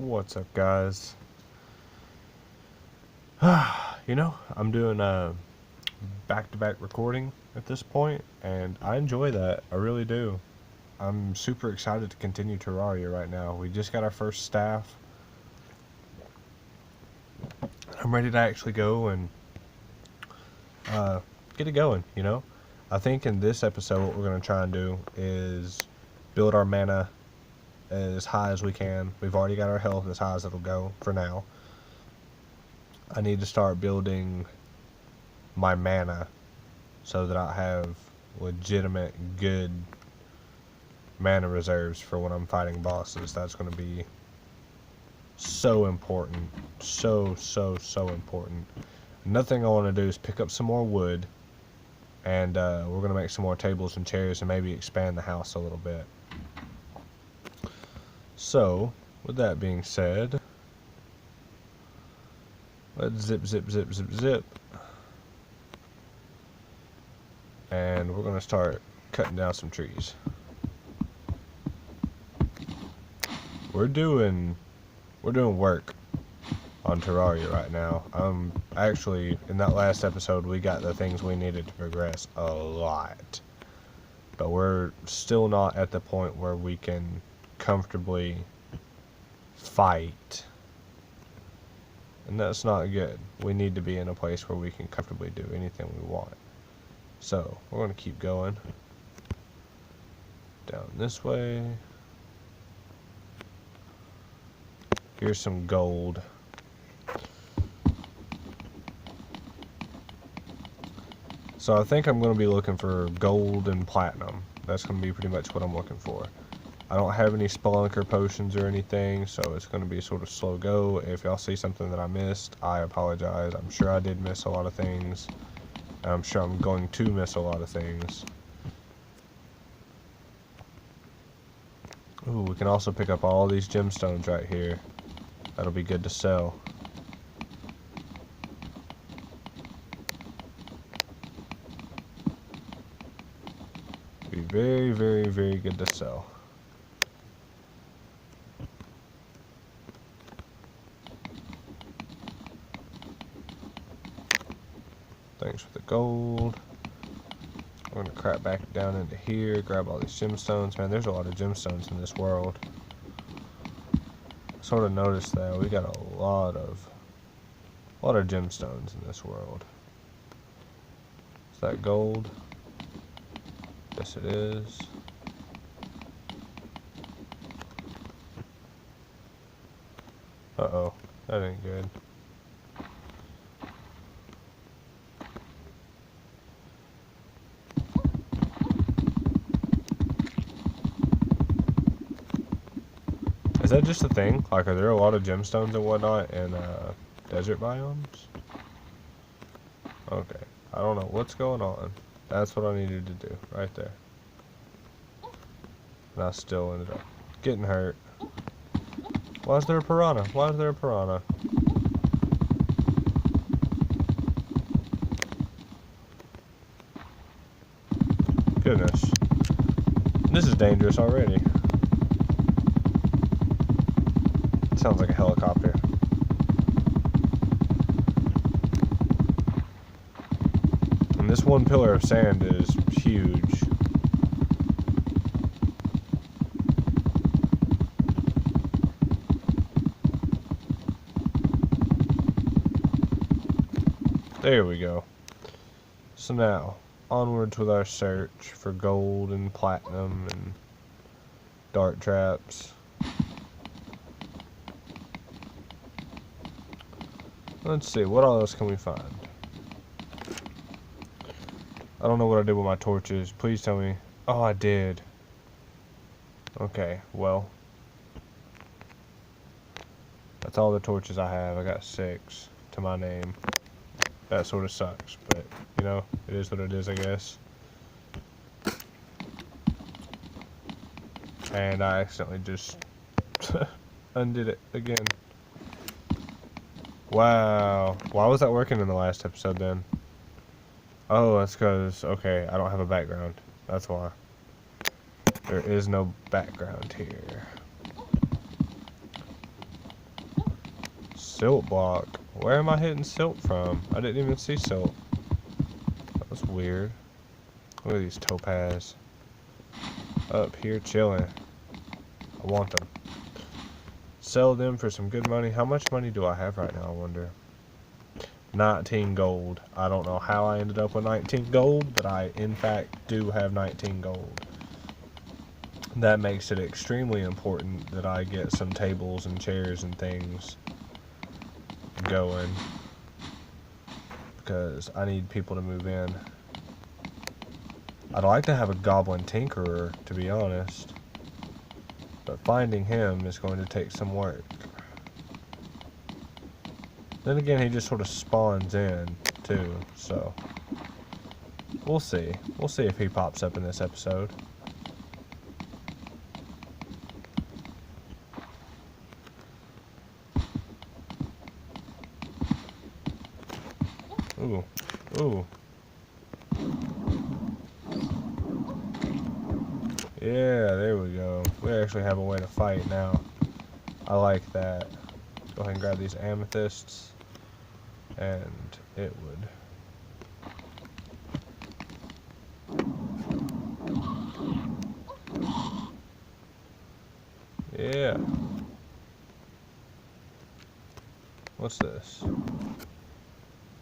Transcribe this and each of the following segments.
What's up, guys? I'm doing back-to-back recording at this point, and I enjoy that. I really do. I'm super excited to continue Terraria right now. We just got our first staff. I'm ready to actually go and get it going, I think in this episode what we're going to try and do is build our mana as high as we can. We've already got our health as high as it'll go for now. I need to start building my mana so that I have legitimate good mana reserves for when I'm fighting bosses. That's going to be so important. So important. Another thing I want to do is pick up some more wood, and we're going to make some more tables and chairs and maybe expand the house a little bit. So, with that being said, let's zip. And we're going to start cutting down some trees. We're doing work on Terraria right now. Actually, in that last episode, we got the things we needed to progress a lot. But we're still not at the point where we can comfortably fight. And that's not good. We need to be in a place where we can comfortably do anything we want. So, we're going to keep going. Down this way. Here's some gold. So I think I'm going to be looking for gold and platinum. That's going to be pretty much what I'm looking for. I don't have any spelunker potions or anything, so it's going to be sort of slow go. If y'all see something that I missed, I apologize. I'm sure I did miss a lot of things. I'm sure I'm going to miss a lot of things. Ooh, we can also pick up all these gemstones right here. That'll be good to sell. Be very good to sell. Thanks for the gold. We're gonna crap back down into here, grab all these gemstones. Man, there's a lot of gemstones in this world. Sort of noticed that we got a lot of gemstones in this world. Is that gold? Yes, it is. Uh-oh, that ain't good. Is that just a thing? Like, are there a lot of gemstones and whatnot in desert biomes? Okay, I don't know what's going on. That's what I needed to do, right there. And I still ended up getting hurt. Why is there a piranha? Why is there a piranha? Goodness. This is dangerous already. Sounds like a helicopter. And this one pillar of sand is huge. There we go. So now, onwards with our search for gold and platinum and dart traps. Let's see, what else can we find? I don't know what I did with my torches. Please tell me. Oh, I did. Okay, well. That's all the torches I have. I got 6 to my name. That sort of sucks, but, it is what it is, I guess. And I accidentally just undid it again. Wow. Why was that working in the last episode then? Oh, that's because, okay, I don't have a background. That's why. There is no background here. silt block. Where am I hitting silt from? I didn't even see silt. That's weird. Look at these topaz. Up here chilling. I want them. Sell them for some good money. How much money do I have right now, I wonder? 19 gold. I don't know how I ended up with 19 gold, but I, in fact, do have 19 gold. That makes it extremely important that I get some tables and chairs and things going, because I need people to move in. I'd like to have a goblin tinkerer, to be honest, but finding him is going to take some work. Then again, he just sort of spawns in too, so we'll see. We'll see if he pops up in this episode. Ooh, ooh. Yeah, there we go. We actually have a way to fight now. I like that. Go ahead and grab these amethysts, and it would. Yeah. What's this?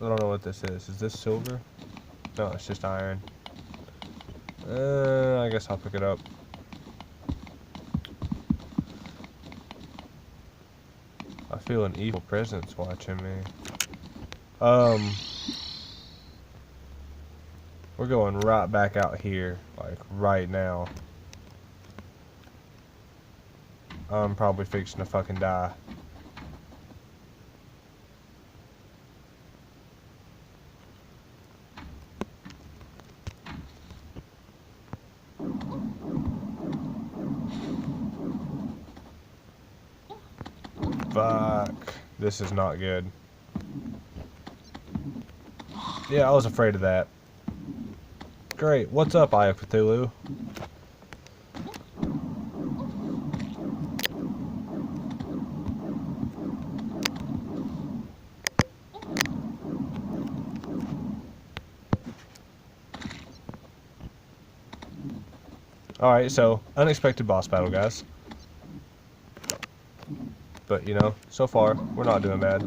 I don't know what this is. Is this silver? No, it's just iron. I guess I'll pick it up. I feel an evil presence watching me. We're going right back out here, like right now. I'm probably fixing to fucking die. Fuck. This is not good. Yeah, I was afraid of that. Great. What's up, Eye of Cthulhu? Alright, so, unexpected boss battle, guys. But, you know, so far, we're not doing bad.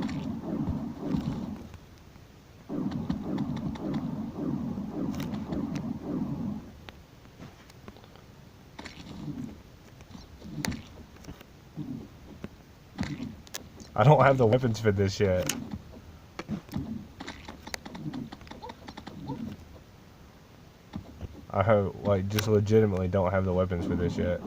I don't have the weapons for this yet. I have, like, just legitimately don't have the weapons for this yet.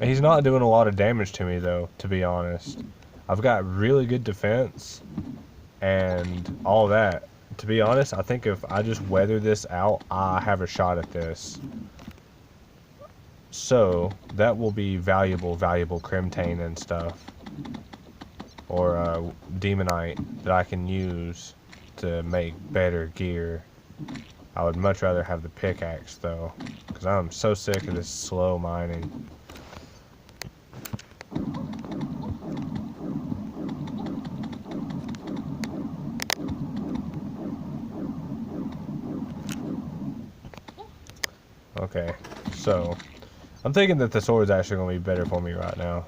He's not doing a lot of damage to me, though, to be honest. I've got really good defense and all that. To be honest, I think if I just weather this out, I have a shot at this. So, that will be valuable Crimtane and stuff. Or Demonite that I can use to make better gear. I would much rather have the pickaxe, though, because I'm so sick of this slow mining. Okay, so I'm thinking that the sword's actually going to be better for me right now.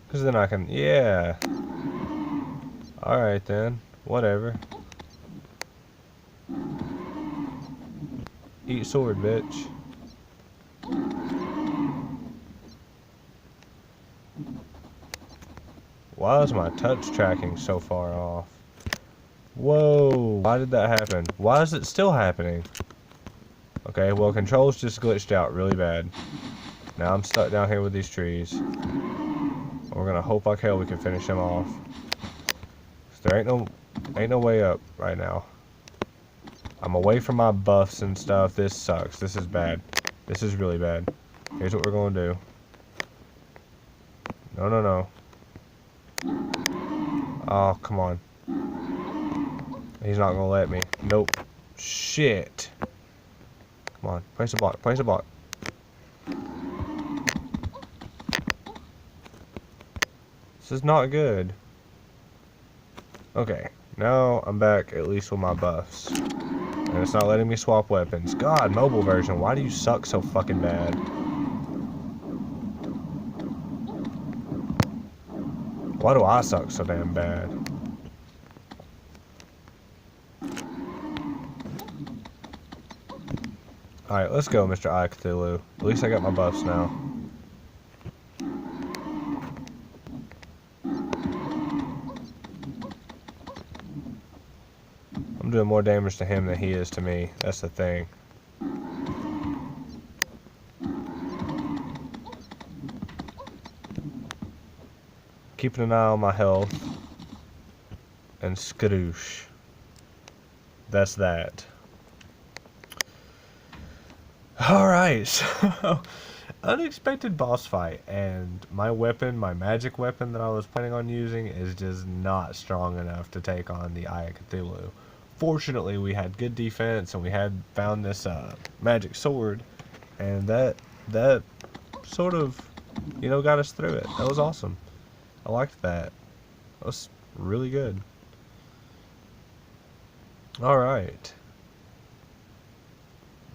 Because then I can, yeah. Alright then, whatever. Eat sword, bitch. Why is my touch tracking so far off? Whoa, why did that happen? Why is it still happening? Okay, well, controls just glitched out really bad. Now I'm stuck down here with these trees. We're gonna hope like hell we can finish them off. There ain't no way up right now. I'm away from my buffs and stuff. This sucks. This is bad. This is really bad. Here's what we're going to do. No, no, no. Oh, come on. He's not gonna let me. Nope. Shit. Come on. Place a block. Place a block. This is not good. Okay. Now I'm back at least with my buffs. And it's not letting me swap weapons. God, mobile version. Why do you suck so fucking bad? Why do I suck so damn bad? Alright, let's go, Mr. I Cthulhu. At least I got my buffs now. I'm doing more damage to him than he is to me. That's the thing. Keeping an eye on my health. And skadoosh. That's that. Alright, so unexpected boss fight, and my weapon, my magic weapon that I was planning on using is just not strong enough to take on the Eye of Cthulhu. Fortunately, we had good defense and we had found this magic sword, and that sort of, you know, got us through it. That was awesome. I liked that. That was really good. Alright.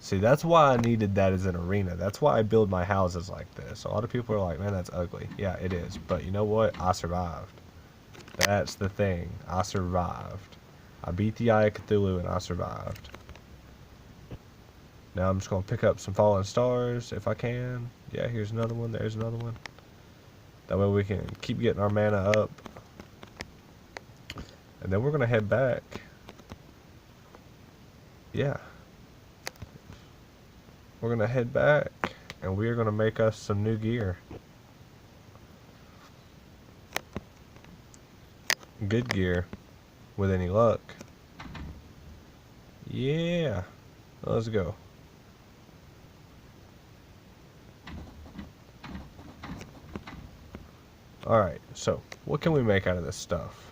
See, that's why I needed that as an arena. That's why I build my houses like this. A lot of people are like, man, that's ugly. Yeah, it is. But you know what? I survived. That's the thing. I survived. I beat the Eye of Cthulhu and I survived. Now I'm just going to pick up some fallen stars if I can. Yeah, here's another one. There's another one. That way we can keep getting our mana up. And then we're going to head back. Yeah. We're going to head back, and we are going to make us some new gear. Good gear, with any luck. Yeah. Let's go. Alright, so, what can we make out of this stuff?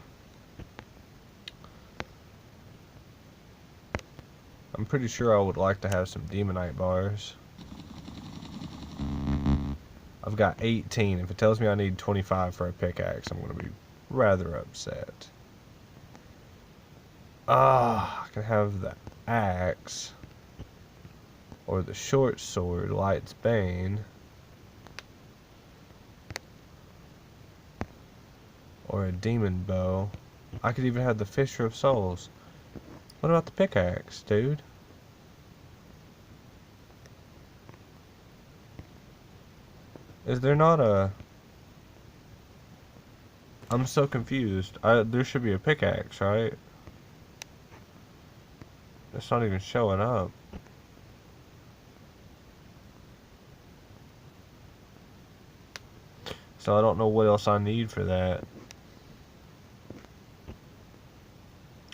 I'm pretty sure I would like to have some demonite bars. I've got 18. If it tells me I need 25 for a pickaxe, I'm going to be rather upset. I can have the axe. Or the short sword, Light's Bane. Or a demon bow. I could even have the Fisher of Souls. What about the pickaxe, dude? Is there not a... I'm so confused. There should be a pickaxe, right? It's not even showing up. So I don't know what else I need for that.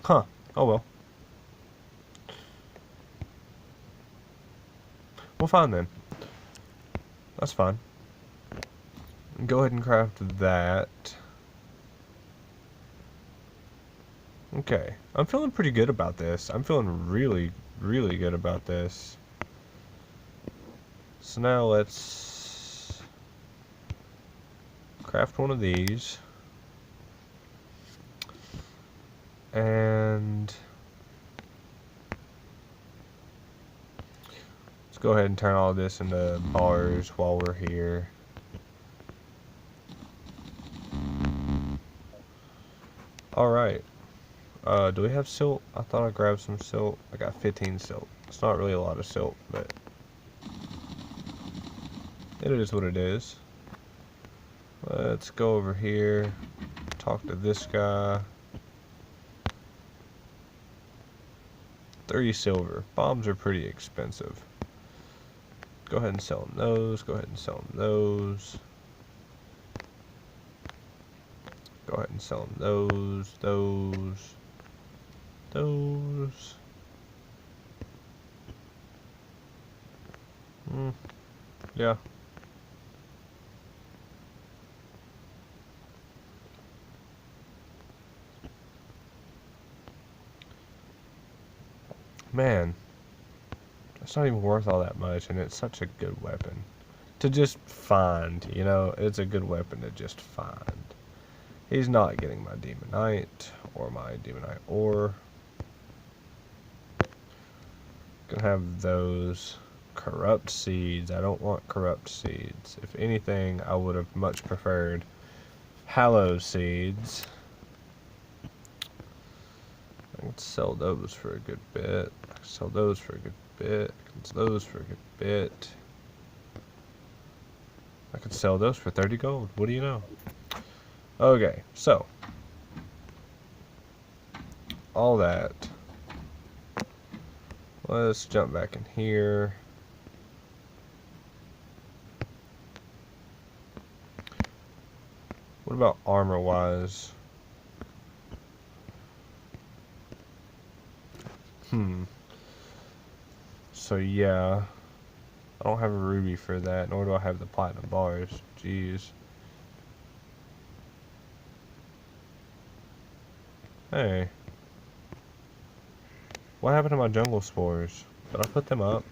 Huh. Oh well. Well, fine then. That's fine. Go ahead and craft that. Okay. I'm feeling pretty good about this. I'm feeling really, really good about this. So now let's craft one of these. And let's go ahead and turn all this into bars while we're here. Alright. Do we have silt? I thought I grabbed some silt. I got 15 silt. It's not really a lot of silt, but it is what it is. Let's go over here. Talk to this guy. 30 silver. Bombs are pretty expensive. Go ahead and sell them those. Go ahead and sell them those. Go ahead and sell them those. Yeah, Man, it's not even worth all that much, and it's such a good weapon to just find, you know? It's a good weapon to just find. He's not getting my Demonite, or my Demonite ore. Gonna have those corrupt seeds. I don't want corrupt seeds. If anything, I would have much preferred hallowed seeds. I can sell those for a good bit. I can sell those for a good bit. I can sell those for a good bit. I could sell those for 30 gold. What do you know? Okay, so all that. Let's jump back in here. What about armor-wise? So yeah, I don't have a ruby for that, nor do I have the platinum bars. Jeez. Hey. What happened to my jungle spores? Did I put them up?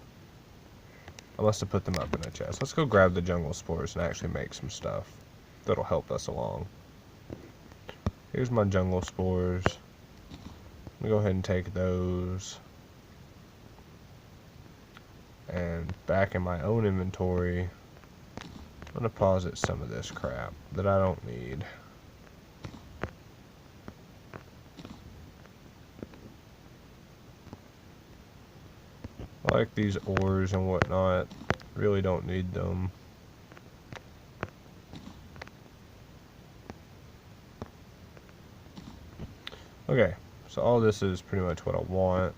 I must have put them up in a chest. Let's go grab the jungle spores and actually make some stuff that'll help us along. Here's my jungle spores. I'm gonna go ahead and take those. And back in my own inventory, I'm gonna deposit some of this crap that I don't need. I like these ores and whatnot. Really don't need them. Okay, so all this is pretty much what I want.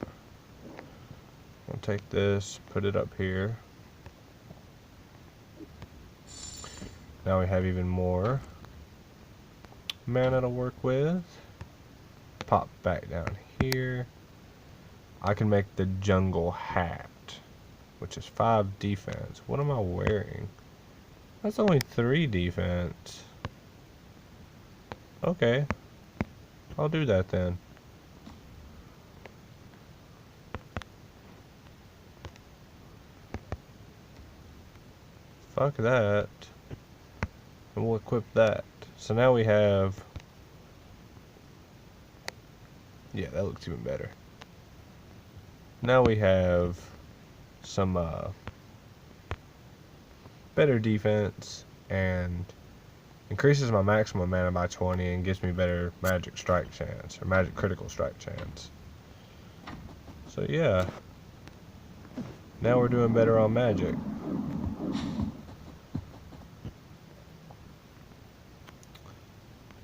I'll take this, put it up here. Now we have even more mana to work with. Pop back down here. I can make the jungle hat, which is 5 defense. What am I wearing? That's only 3 defense. Okay, I'll do that then. Fuck that. And we'll equip that. So now we have... Yeah, that looks even better. Now we have some better defense and increases my maximum mana by 20 and gives me better magic strike chance, or magic critical strike chance. So yeah, now we're doing better on magic.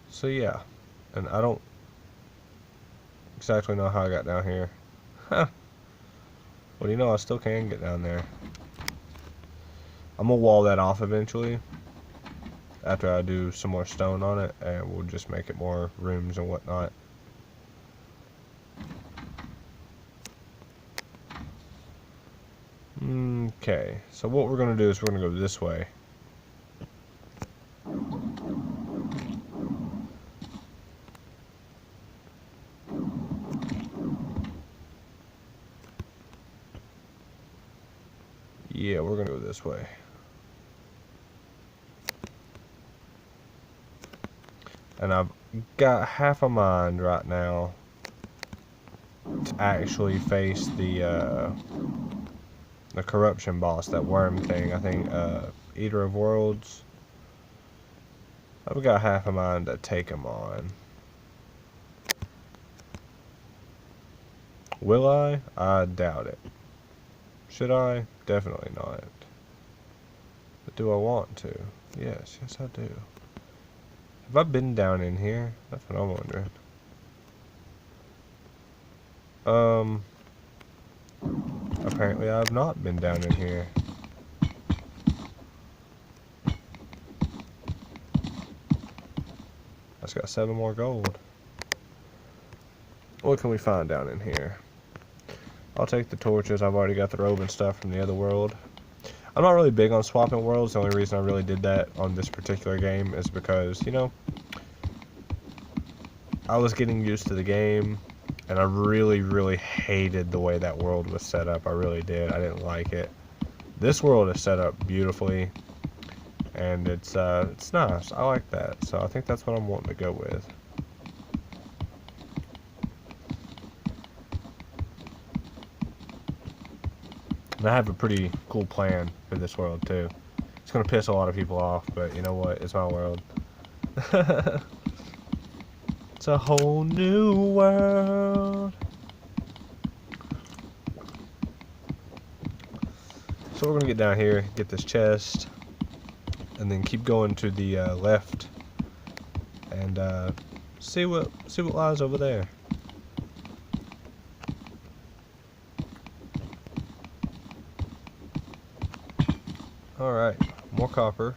So yeah, and I don't exactly know how I got down here. Huh. Well, you know, I still can get down there. I'm gonna wall that off eventually after I do some more stone on it, and we'll just make it more rooms and whatnot. Okay, so what we're gonna do is we're gonna go this way. Yeah, we're gonna go this way. And I've got half a mind right now to actually face the corruption boss, that worm thing. I think Eater of Worlds. I've got half a mind to take him on. Will I? I doubt it. Should I? Definitely not. But do I want to? Yes, I do. Have I been down in here? That's what I'm wondering. Apparently I've not been down in here. That's got 7 more gold. What can we find down in here? I'll take the torches. I've already got the robe and stuff from the other world. I'm not really big on swapping worlds. The only reason I really did that on this particular game is because, you know, I was getting used to the game, And I really, really hated the way that world was set up. I really did. I didn't like it. This world is set up beautifully, and it's nice. I like that. So I think that's what I'm wanting to go with. And I have a pretty cool plan for this world too. It's gonna piss a lot of people off, but you know what? It's my world. It's a whole new world. So we're gonna get down here, get this chest, and then keep going to the left, and see what lies over there. All right, more copper,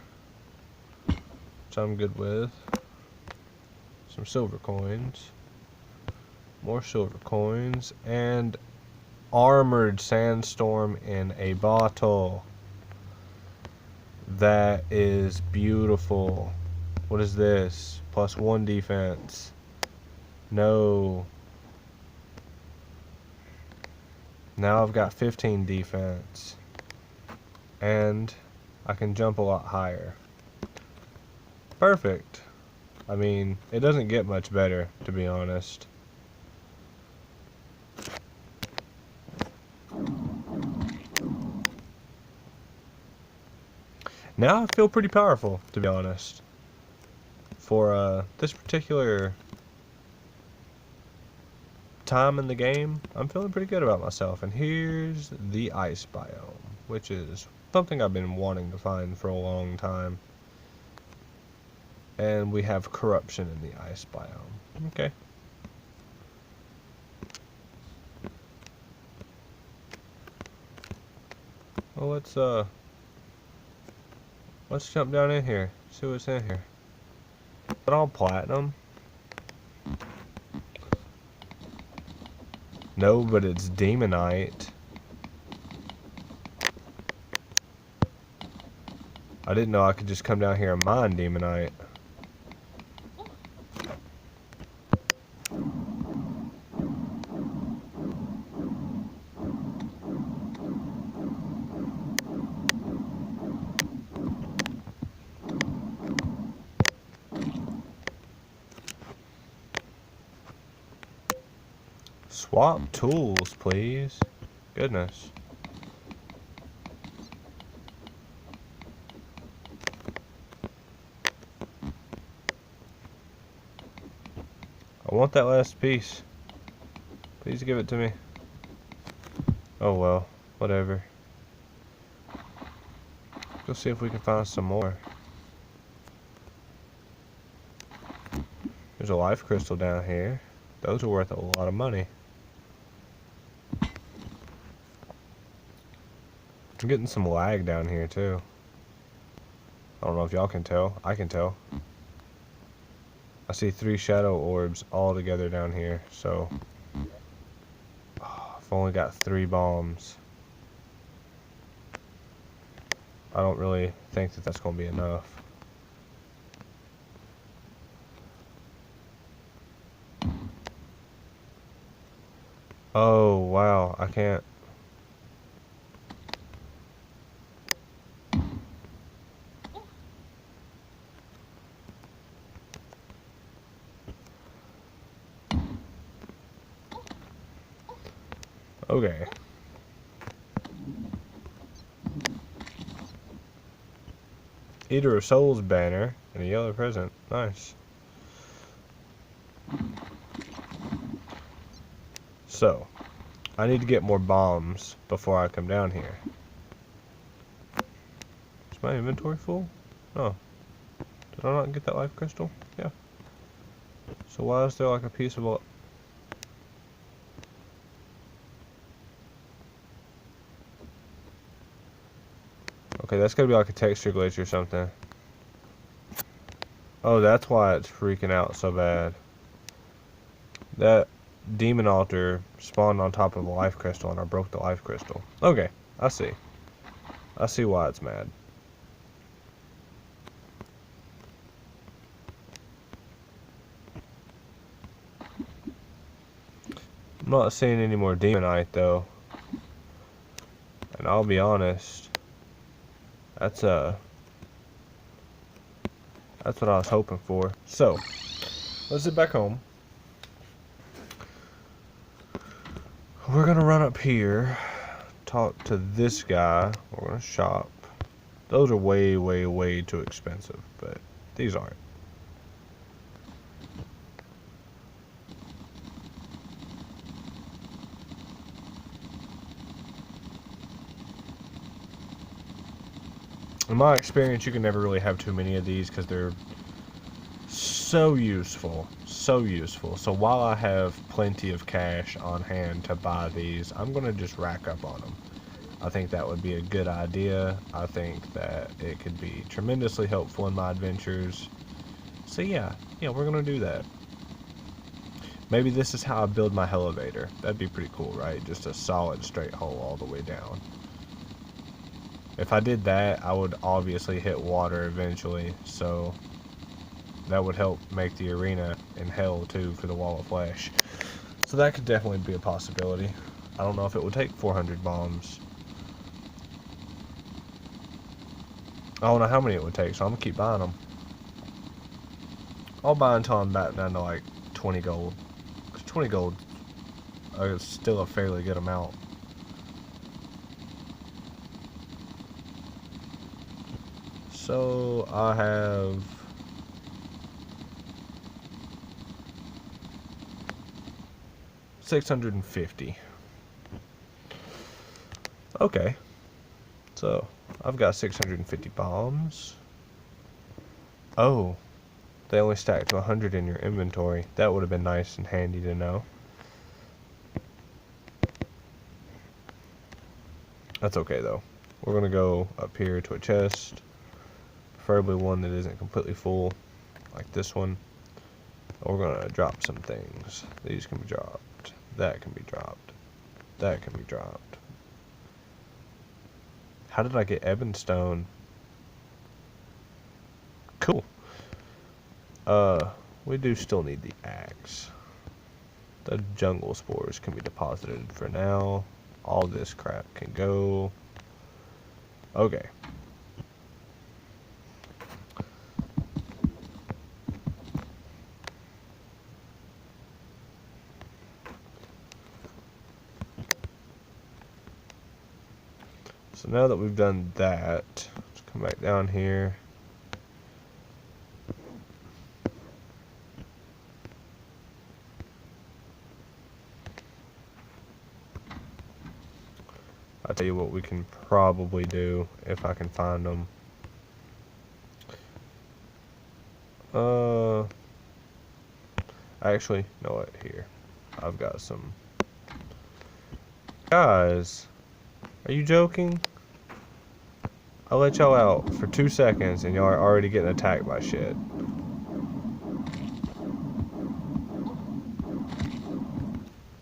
which I'm good with. Some silver coins, more silver coins, and armored sandstorm in a bottle. That is beautiful. What is this? +1 defense. No. Now I've got 15 defense. And I can jump a lot higher. Perfect. I mean, it doesn't get much better, to be honest. Now I feel pretty powerful, to be honest. For this particular time in the game, I'm feeling pretty good about myself. And here's the ice biome, which is something I've been wanting to find for a long time. And we have corruption in the ice biome. Okay. Well, let's jump down in here. See what's in here. Is it all platinum? No, but it's demonite. I didn't know I could just come down here and mine demonite. Swap tools, please. Goodness. I want that last piece. Please give it to me. Oh well, whatever. Go see if we can find some more. There's a life crystal down here. Those are worth a lot of money. I'm getting some lag down here too. I don't know if y'all can tell. I can tell. I see 3 shadow orbs all together down here, so I've only got 3 bombs. I don't really think that that's going to be enough. Oh, wow, I can't. Okay. Eater of Souls banner and a yellow present. Nice. So, I need to get more bombs before I come down here. Is my inventory full? Oh. Did I not get that life crystal? Yeah. So why is there like a piece of... Okay, that's gotta be like a texture glitch or something. Oh, that's why it's freaking out so bad. That demon altar spawned on top of a life crystal and I broke the life crystal. Okay, I see. I see why it's mad. not seeing any more demonite though. And I'll be honest, that's what I was hoping for. So, let's head back home. We're gonna run up here, talk to this guy. We're gonna shop. Those are way, way, way too expensive, but these aren't. In my experience, you can never really have too many of these because they're so useful. So useful. So while I have plenty of cash on hand to buy these, I'm going to just rack up on them. I think that would be a good idea. I think that it could be tremendously helpful in my adventures. So yeah, we're going to do that. Maybe this is how I build my elevator. That'd be pretty cool, right? Just a solid straight hole all the way down. If I did that, I would obviously hit water eventually, so that would help make the arena in hell too for the wall of flesh. So that could definitely be a possibility. I don't know if it would take 400 bombs. I don't know how many it would take, so I'm gonna keep buying them. I'll buy until I'm back down to like 20 gold. 'Cause 20 gold is still a fairly good amount. So I have $650. Okay, so I've got 650 bombs. Oh, they only stack to 100 in your inventory. That would have been nice and handy to know. That's okay though. We're gonna go up here to a chest. Preferably one that isn't completely full, like this one. We're gonna drop some things. These can be dropped. That can be dropped. That can be dropped. How did I get Ebonstone? Cool. We do still need the axe. The jungle spores can be deposited for now. All this crap can go. Okay. So now that we've done that, let's come back down here. I'll tell you what we can probably do if I can find them. Actually, you know what? Here, I've got some. Guys, are you joking? I let y'all out for 2 seconds and y'all are already getting attacked by shit.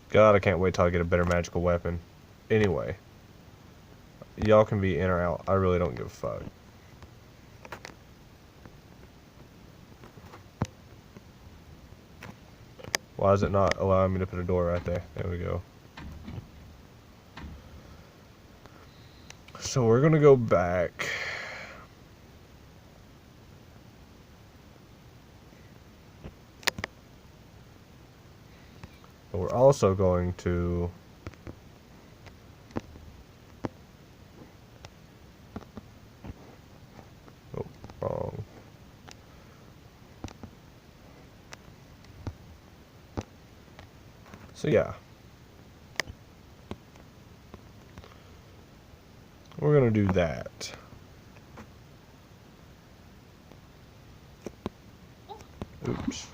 God, I can't wait till I get a better magical weapon. Anyway, y'all can be in or out. I really don't give a fuck. Why is it not allowing me to put a door right there? There we go. So we're gonna go back. But we're also going to wrong. So yeah. We're gonna do that. Oops.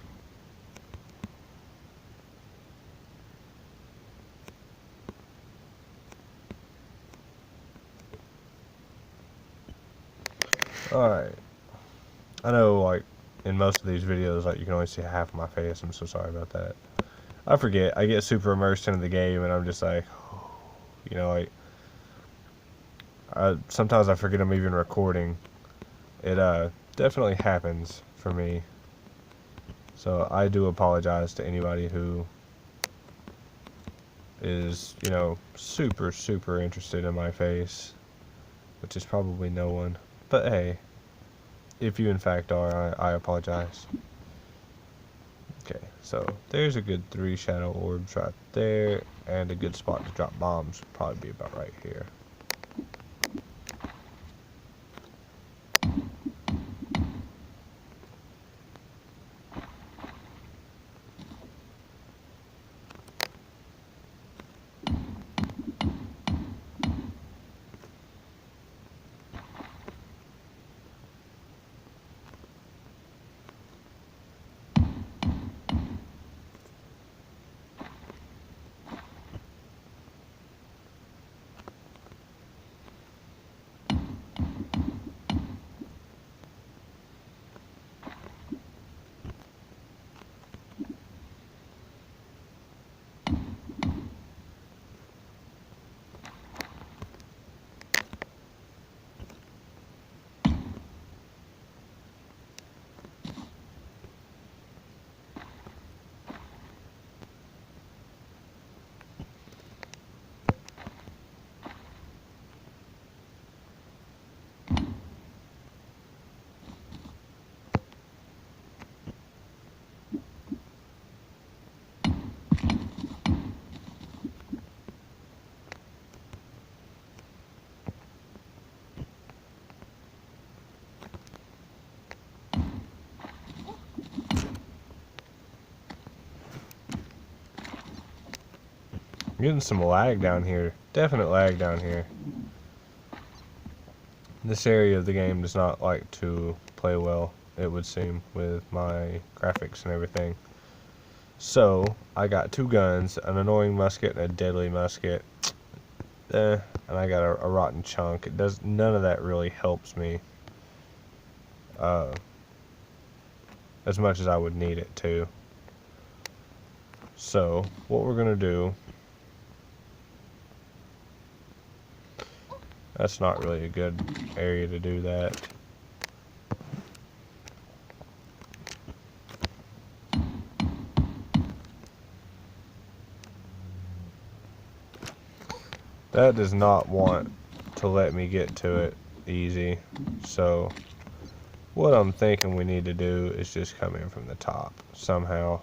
Alright. I know, like, in most of these videos, like, you can only see half of my face. I'm so sorry about that. I forget. I get super immersed into the game, and I'm just like, you know, like, sometimes I forget I'm even recording. It definitely happens for me. So I do apologize to anybody who is, you know, super, super interested in my face, which is probably no one. But hey, if you in fact are, I apologize. Okay, so there's a good 3 shadow orbs right there, and a good spot to drop bombs would probably be about right here. I'm getting some lag down here. Definite lag down here. This area of the game does not like to play well, it would seem, with my graphics and everything. So, I got 2 guns, an annoying musket and a deadly musket. And I got a rotten chunk. None of that really helps me as much as I would need it to. So, what we're gonna do... That's not really a good area to do that. That does not want to let me get to it easy. So, what I'm thinking we need to do is just come in from the top somehow.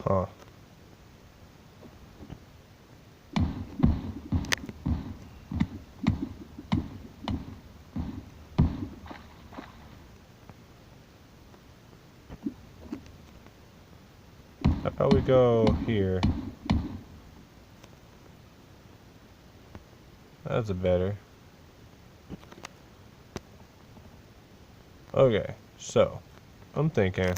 Huh. How about we go here? That's a better. Okay, so I'm thinking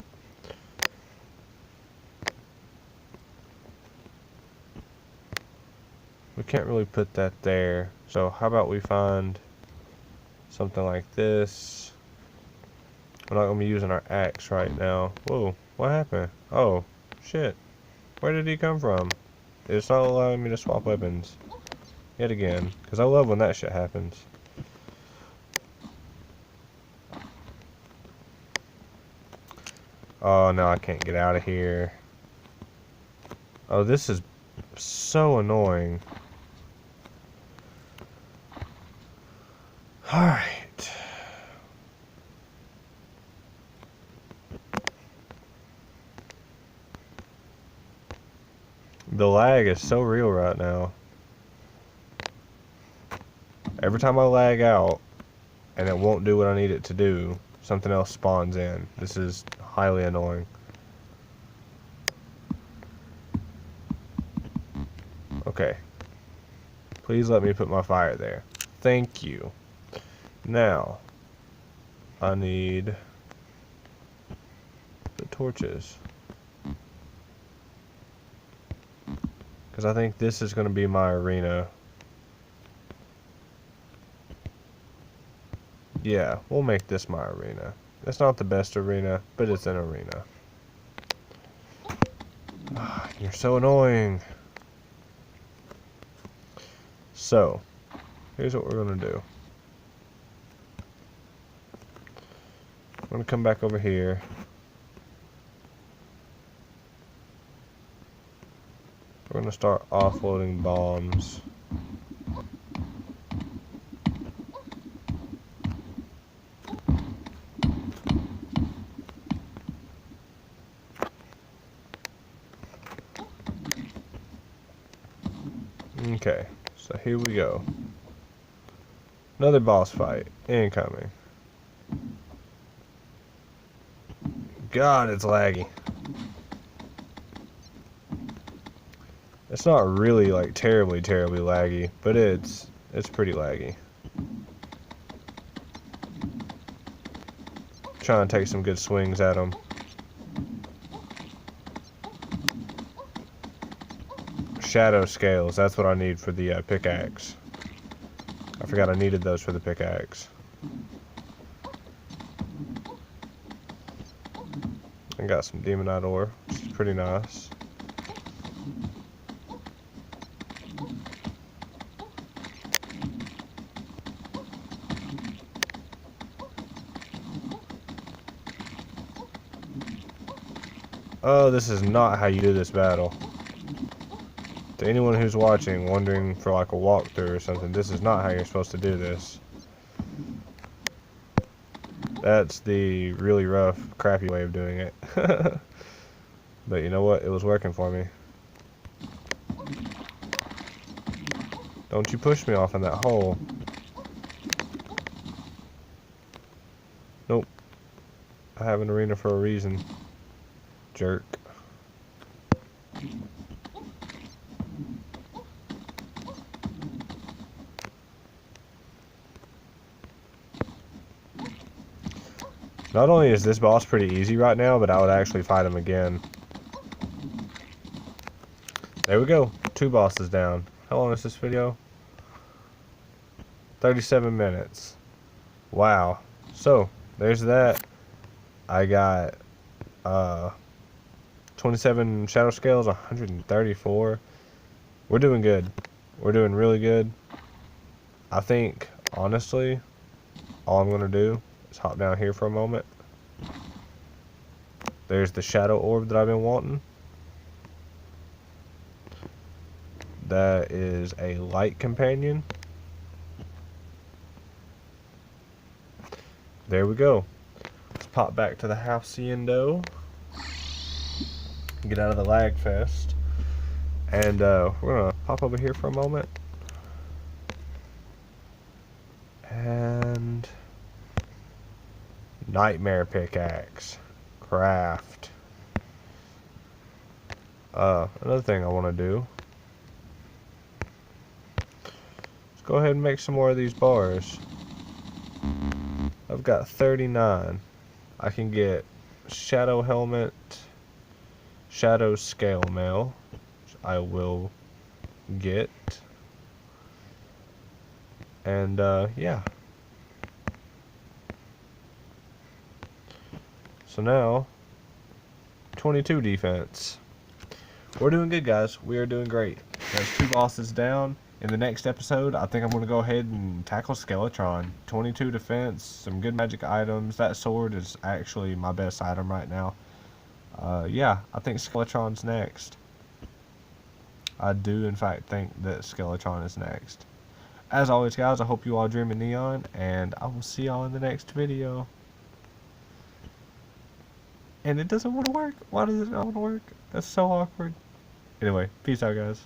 we can't really put that there. So how about we find something like this? We're not gonna be using our axe right now. Whoa, what happened? Oh, shit. Where did he come from? It's not allowing me to swap weapons. Yet again. Because I love when that shit happens. Oh, no, I can't get out of here. Oh, this is so annoying. Alright. The lag is so real right now. Every time I lag out and it won't do what I need it to do, something else spawns in. This is highly annoying. Okay. Please let me put my fire there. Thank you. Now, I need the torches. Because I think this is going to be my arena. Yeah, we'll make this my arena. It's not the best arena, but it's an arena. You're so annoying. So, here's what we're going to do. I'm going to come back over here. We're going to start offloading bombs. Okay, so here we go. Another boss fight incoming. God, it's laggy. It's not really like terribly laggy, but it's pretty laggy. Trying to take some good swings at them. Shadow scales, that's what I need for the pickaxe. I forgot I needed those for the pickaxe. I got some demonite ore, which is pretty nice. Oh, this is not how you do this battle. To anyone who's watching, wondering for like a walkthrough or something, this is not how you're supposed to do this. That's the really rough, crappy way of doing it. But you know what? It was working for me. Don't you push me off in that hole. Nope. I have an arena for a reason. Jerk. Not only is this boss pretty easy right now, but I would actually fight him again. There we go. 2 bosses down. How long is this video? 37 minutes. Wow. So, there's that. I got 27 shadow scales, 134. We're doing good. We're doing really good. I think, honestly, all I'm going to do is hop down here for a moment. There's the shadow orb that I've been wanting. That is a light companion. There we go. Let's pop back to the hacienda. Get out of the lag fest. And we're going to pop over here for a moment. And nightmare pickaxe. Craft. Another thing I want to do. Let's go ahead and make some more of these bars. I've got 39. I can get shadow helmet, shadow scale mail, which I will get. And yeah. So now, 22 defense. We're doing good, guys. We are doing great. There's 2 bosses down. In the next episode, I think I'm going to go ahead and tackle Skeletron. 22 defense, some good magic items. That sword is actually my best item right now. Yeah, I think Skeletron's next. I do, in fact, think that Skeletron is next. As always, guys, I hope you all dream in neon, and I will see y'all in the next video. And it doesn't want to work. Why does it not want to work? That's so awkward. Anyway, peace out, guys.